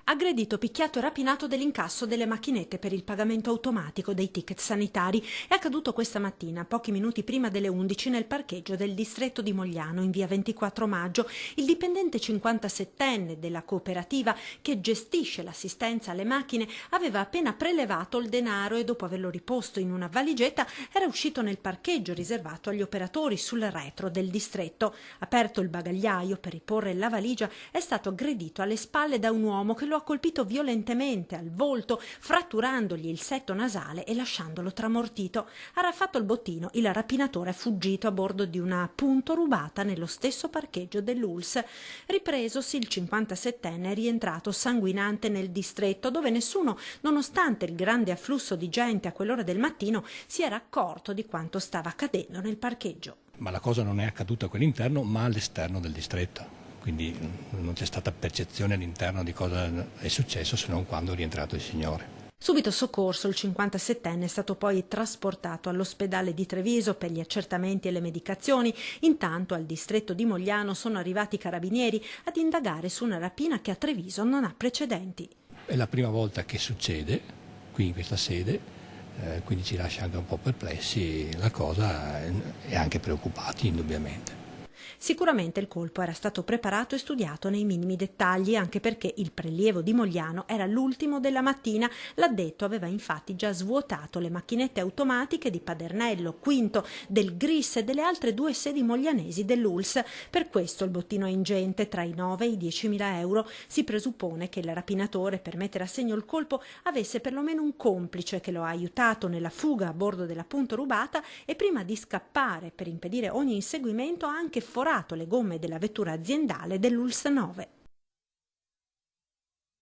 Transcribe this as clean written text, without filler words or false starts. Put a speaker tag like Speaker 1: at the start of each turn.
Speaker 1: Aggredito, picchiato e rapinato dell'incasso delle macchinette per il pagamento automatico dei ticket sanitari. È accaduto questa mattina, pochi minuti prima delle 11, nel parcheggio del distretto di Mogliano, in via 24 maggio. Il dipendente 57enne della cooperativa che gestisce l'assistenza alle macchine aveva appena prelevato il denaro e, dopo averlo riposto in una valigetta, era uscito nel parcheggio riservato agli operatori sul retro del distretto. Aperto il bagagliaio per riporre la valigia, è stato aggredito alle spalle da un uomo che lo ha colpito violentemente al volto, fratturandogli il setto nasale e lasciandolo tramortito. Ha raffatto il bottino, il rapinatore è fuggito a bordo di una Punto rubata nello stesso parcheggio dell'ULSS. Ripresosi, il 57enne è rientrato sanguinante nel distretto, dove nessuno, nonostante il grande afflusso di gente a quell'ora del mattino, si era accorto di quanto stava accadendo nel parcheggio.
Speaker 2: Ma la cosa non è accaduta a quell'interno, ma all'esterno del distretto. Quindi non c'è stata percezione all'interno di cosa è successo, se non quando è rientrato il signore.
Speaker 1: Subito soccorso, il 57enne è stato poi trasportato all'ospedale di Treviso per gli accertamenti e le medicazioni. Intanto al distretto di Mogliano sono arrivati i carabinieri ad indagare su una rapina che a Treviso non ha precedenti.
Speaker 2: È la prima volta che succede qui in questa sede, quindi ci lascia anche un po' perplessi la cosa e anche preoccupati indubbiamente.
Speaker 1: Sicuramente il colpo era stato preparato e studiato nei minimi dettagli, anche perché il prelievo di Mogliano era l'ultimo della mattina. L'addetto aveva infatti già svuotato le macchinette automatiche di Padernello, Quinto, del Gris e delle altre due sedi moglianesi dell'ULSS. Per questo il bottino è ingente, tra i 9 e i 10.000 euro. Si presuppone che il rapinatore, per mettere a segno il colpo, avesse perlomeno un complice che lo ha aiutato nella fuga a bordo della Punto rubata e, prima di scappare per impedire ogni inseguimento, ha anche forato le gomme della vettura aziendale dell'ULSS 9.